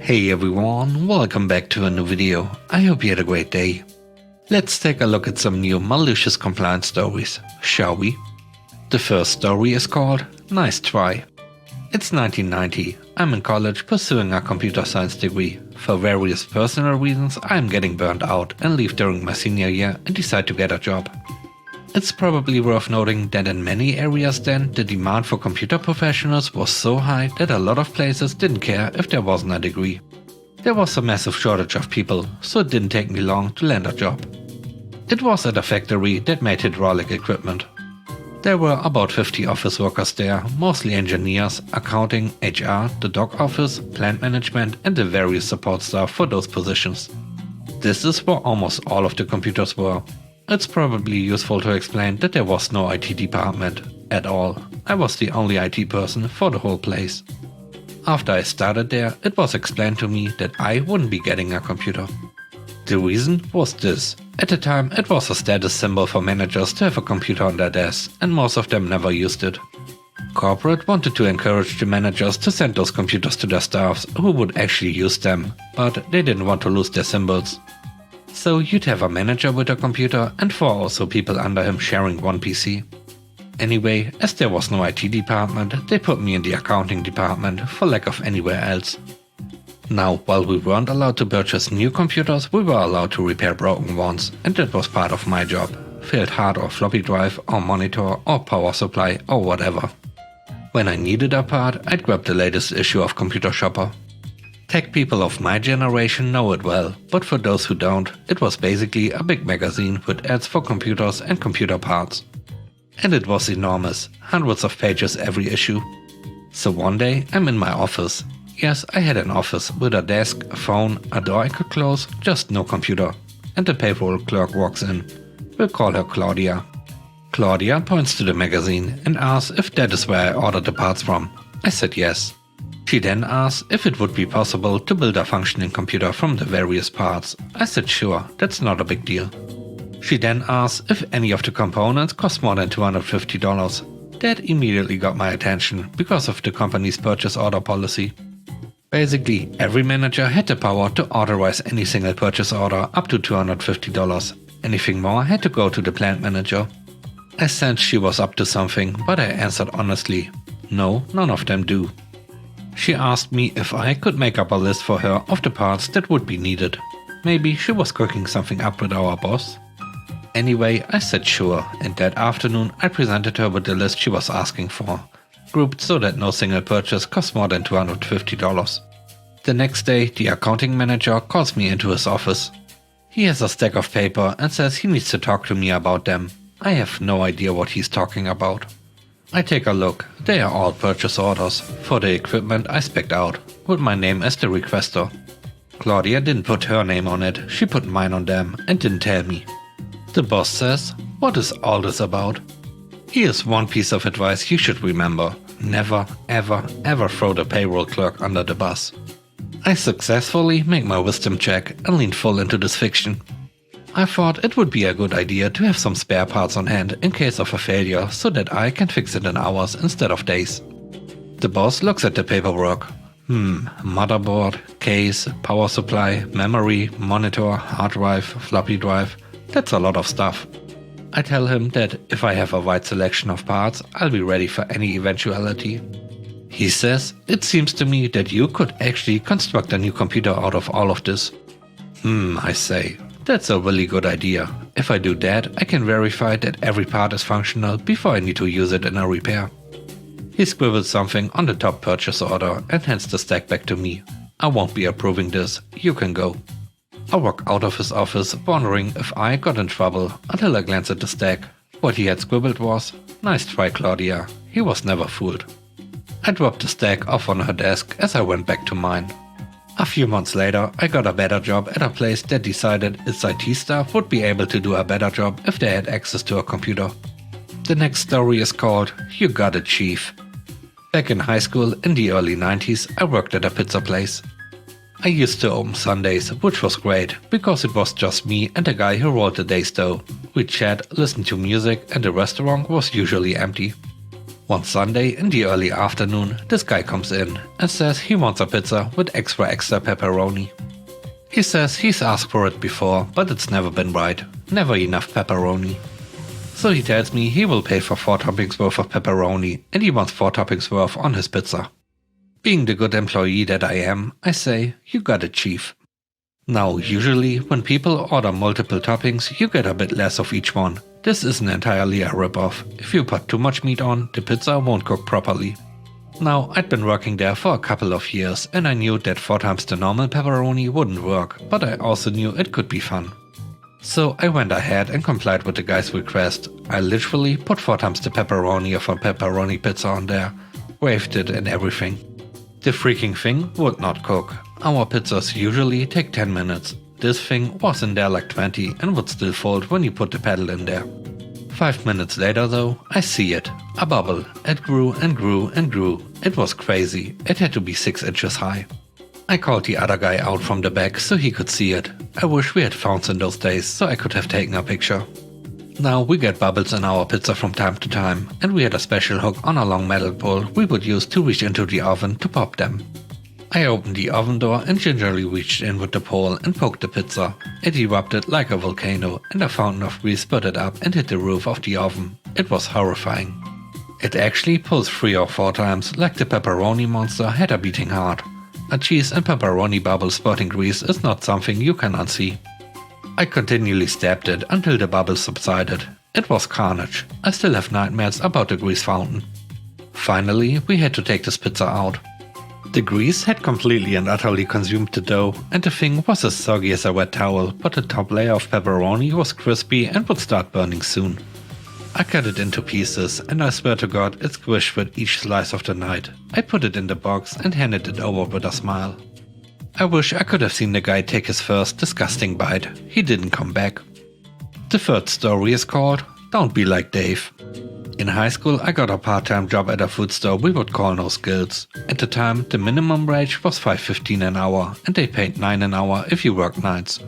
Hey everyone, welcome back to a new video. I hope you had a great day. Let's take a look at some new malicious compliance stories, shall we? The first story is called Nice Try. It's 1990. I'm in college pursuing a computer science degree. For various personal reasons, I'm getting burned out and leave during my senior year and decide to get a job. It's probably worth noting that in many areas then, the demand for computer professionals was so high that a lot of places didn't care if there wasn't a degree. There was a massive shortage of people, so it didn't take me long to land a job. It was at a factory that made hydraulic equipment. There were about 50 office workers there, mostly engineers, accounting, HR, the dock office, plant management and the various support staff for those positions. This is where almost all of the computers were. It's probably useful to explain that there was no IT department at all. I was the only IT person for the whole place. After I started there, it was explained to me that I wouldn't be getting a computer. The reason was this. At the time, it was a status symbol for managers to have a computer on their desk, and most of them never used it. Corporate wanted to encourage the managers to send those computers to their staffs who would actually use them, but they didn't want to lose their symbols. So you'd have a manager with a computer and 4 or so people under him sharing one PC. Anyway, as there was no IT department, they put me in the accounting department for lack of anywhere else. Now, while we weren't allowed to purchase new computers, we were allowed to repair broken ones, and that was part of my job. Failed hard or floppy drive or monitor or power supply or whatever. When I needed a part, I'd grab the latest issue of Computer Shopper. Tech people of my generation know it well, but for those who don't, it was basically a big magazine with ads for computers and computer parts. And it was enormous, hundreds of pages every issue. So one day I'm in my office. Yes, I had an office with a desk, a phone, a door I could close, just no computer. And the payroll clerk walks in. We'll call her Claudia. Claudia points to the magazine and asks if that is where I ordered the parts from. I said yes. She then asked if it would be possible to build a functioning computer from the various parts. I said sure, that's not a big deal. She then asked if any of the components cost more than $250. That immediately got my attention because of the company's purchase order policy. Basically, every manager had the power to authorize any single purchase order up to $250. Anything more had to go to the plant manager. I sensed she was up to something, but I answered honestly, no, none of them do. She asked me if I could make up a list for her of the parts that would be needed. Maybe she was cooking something up with our boss. Anyway, I said sure, and that afternoon I presented her with the list she was asking for, grouped so that no single purchase cost more than $250. The next day, the accounting manager calls me into his office. He has a stack of paper and says he needs to talk to me about them. I have no idea what he's talking about. I take a look. They are all purchase orders for the equipment I spec'd out, with my name as the requester. Claudia didn't put her name on it, she put mine on them and didn't tell me. The boss says, "What is all this about?" Here's one piece of advice you should remember. Never, ever, ever throw the payroll clerk under the bus. I successfully make my wisdom check and lean full into this fiction. I thought it would be a good idea to have some spare parts on hand in case of a failure so that I can fix it in hours instead of days. The boss looks at the paperwork. Motherboard, case, power supply, memory, monitor, hard drive, floppy drive. That's a lot of stuff. I tell him that if I have a wide selection of parts, I'll be ready for any eventuality. He says, "It seems to me that you could actually construct a new computer out of all of this." I say. That's a really good idea. If I do that, I can verify that every part is functional before I need to use it in a repair. He scribbles something on the top purchase order and hands the stack back to me. I won't be approving this, you can go. I walk out of his office wondering if I got in trouble until I glance at the stack. What he had scribbled was, "Nice try, Claudia." He was never fooled. I dropped the stack off on her desk as I went back to mine. A few months later, I got a better job at a place that decided its IT staff would be able to do a better job if they had access to a computer. The next story is called You Got It, Chief. Back in high school in the early 90s, I worked at a pizza place. I used to open Sundays, which was great, because it was just me and the guy who rolled the days dough. We'd chat, listen to music, and the restaurant was usually empty. One Sunday in the early afternoon, this guy comes in and says he wants a pizza with extra pepperoni. He says he's asked for it before, but it's never been right. Never enough pepperoni. So he tells me he will pay for 4 toppings worth of pepperoni and he wants 4 toppings worth on his pizza. Being the good employee that I am, I say, you got it, chief. Now, usually, when people order multiple toppings, you get a bit less of each one. This isn't entirely a rip-off. If you put too much meat on, the pizza won't cook properly. Now, I'd been working there for a couple of years and I knew that 4 times the normal pepperoni wouldn't work, but I also knew it could be fun. So I went ahead and complied with the guy's request. I literally put 4 times the pepperoni of a pepperoni pizza on there, waved it and everything. The freaking thing would not cook. Our pizzas usually take 10 minutes. This thing was in there like 20 and would still fold when you put the pedal in there. 5 minutes later though, I see it. A bubble. It grew and grew and grew. It was crazy. It had to be 6 inches high. I called the other guy out from the back so he could see it. I wish we had phones in those days so I could have taken a picture. Now we get bubbles in our pizza from time to time, and we had a special hook on a long metal pole we would use to reach into the oven to pop them. I opened the oven door and gingerly reached in with the pole and poked the pizza. It erupted like a volcano and a fountain of grease spurted up and hit the roof of the oven. It was horrifying. It actually pulsed 3 or 4 times like the pepperoni monster had a beating heart. A cheese and pepperoni bubble spurting grease is not something you can unsee. I continually stabbed it until the bubbles subsided. It was carnage. I still have nightmares about the grease fountain. Finally, we had to take this pizza out. The grease had completely and utterly consumed the dough, and the thing was as soggy as a wet towel, but the top layer of pepperoni was crispy and would start burning soon. I cut it into pieces, and I swear to God it squished with each slice of the night. I put it in the box and handed it over with a smile. I wish I could have seen the guy take his first disgusting bite. He didn't come back. The third story is called Don't Be Like Dave. In high school I got a part-time job at a food store we would call No Skills. At the time the minimum wage was $5.15 an hour and they paid $9 an hour if you worked nights.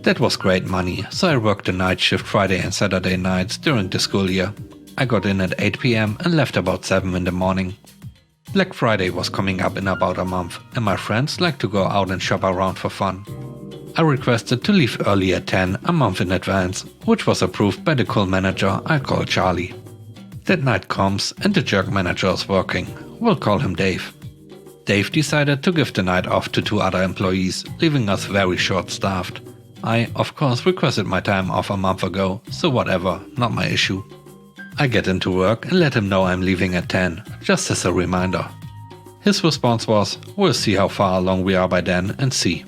That was great money, so I worked the night shift Friday and Saturday nights during the school year. I got in at 8 PM and left about 7 in the morning. Black Friday was coming up in about a month and my friends liked to go out and shop around for fun. I requested to leave early at 10 a month in advance, which was approved by the cool manager I call Charlie. That night comes and the jerk manager is working. We'll call him Dave. Dave decided to give the night off to 2 other employees, leaving us very short-staffed. I, of course, requested my time off a month ago, so whatever, not my issue. I get into work and let him know I'm leaving at 10, just as a reminder. His response was, we'll see how far along we are by then and see.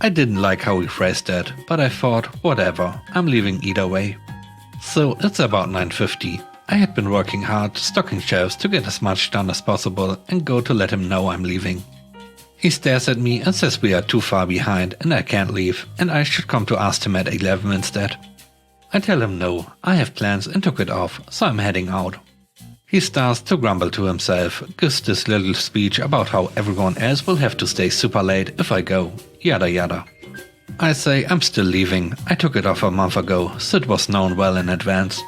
I didn't like how he phrased that, but I thought, whatever, I'm leaving either way. So it's about 9:50. I had been working hard, stocking shelves to get as much done as possible and go to let him know I'm leaving. He stares at me and says we are too far behind and I can't leave and I should come to ask him at 11 instead. I tell him no, I have plans and took it off, so I'm heading out. He starts to grumble to himself, gives this little speech about how everyone else will have to stay super late if I go, yada yada. I say I'm still leaving, I took it off a month ago, so it was known well in advance.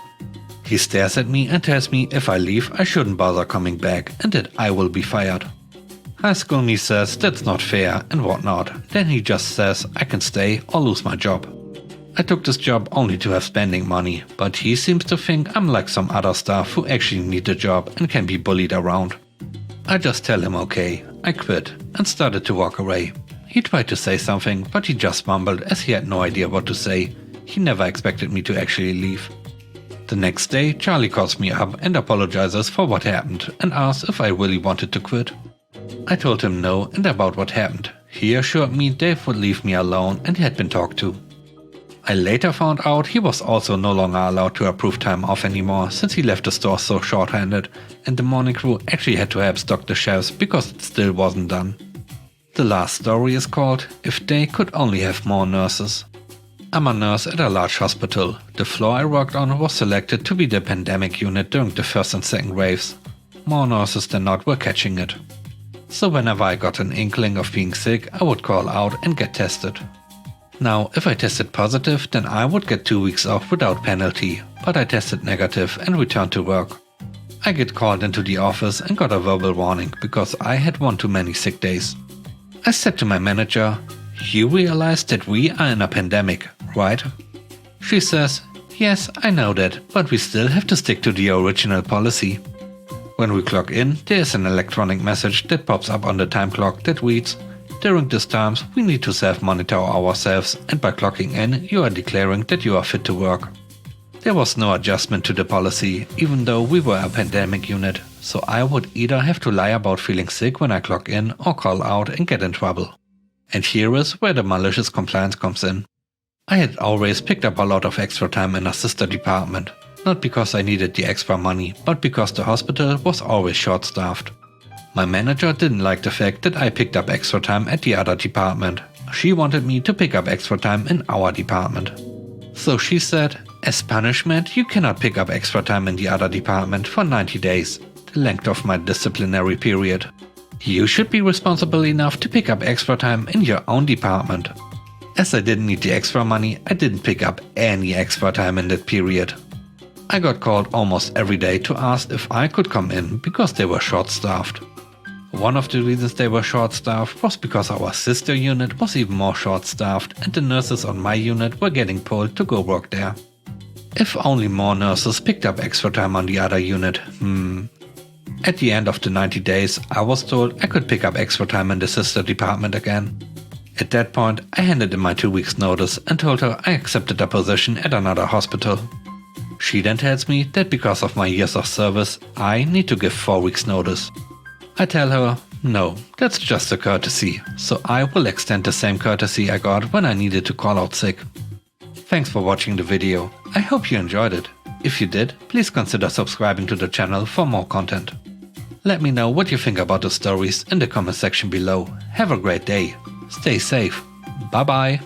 He stares at me and tells me if I leave I shouldn't bother coming back and that I will be fired. High school me says that's not fair and whatnot, then he just says I can stay or lose my job. I took this job only to have spending money, but he seems to think I'm like some other staff who actually need the job and can be bullied around. I just tell him okay, I quit and started to walk away. He tried to say something, but he just mumbled as he had no idea what to say. He never expected me to actually leave. The next day Charlie calls me up and apologizes for what happened and asks if I really wanted to quit. I told him no and about what happened. He assured me Dave would leave me alone and had been talked to. I later found out he was also no longer allowed to approve time off anymore since he left the store so short-handed and the morning crew actually had to help stock the shelves because it still wasn't done. The last story is called If They Could Only Have More Nurses. I'm a nurse at a large hospital. The floor I worked on was selected to be the pandemic unit during the first and second waves. More nurses than not were catching it. So whenever I got an inkling of being sick, I would call out and get tested. Now, if I tested positive, then I would get 2 weeks off without penalty, but I tested negative and returned to work. I get called into the office and got a verbal warning because I had one too many sick days. I said to my manager, "You realize that we are in a pandemic, right?" She says, "Yes, I know that, but we still have to stick to the original policy." When we clock in, there is an electronic message that pops up on the time clock that reads, "During these times, we need to self-monitor ourselves, and by clocking in, you are declaring that you are fit to work." There was no adjustment to the policy, even though we were a pandemic unit, so I would either have to lie about feeling sick when I clock in or call out and get in trouble. And here is where the malicious compliance comes in. I had always picked up a lot of extra time in a sister department, not because I needed the extra money, but because the hospital was always short-staffed. My manager didn't like the fact that I picked up extra time at the other department. She wanted me to pick up extra time in our department. So she said, "As punishment, you cannot pick up extra time in the other department for 90 days, the length of my disciplinary period. You should be responsible enough to pick up extra time in your own department." As I didn't need the extra money, I didn't pick up any extra time in that period. I got called almost every day to ask if I could come in because they were short-staffed. One of the reasons they were short-staffed was because our sister unit was even more short-staffed and the nurses on my unit were getting pulled to go work there. If only more nurses picked up extra time on the other unit, At the end of the 90 days, I was told I could pick up extra time in the sister department again. At that point, I handed in my 2 weeks notice and told her I accepted a position at another hospital. She then tells me that because of my years of service, I need to give 4 weeks notice. I tell her, no, that's just a courtesy, so I will extend the same courtesy I got when I needed to call out sick. Thanks for watching the video. I hope you enjoyed it. If you did, please consider subscribing to the channel for more content. Let me know what you think about the stories in the comment section below. Have a great day. Stay safe. Bye bye.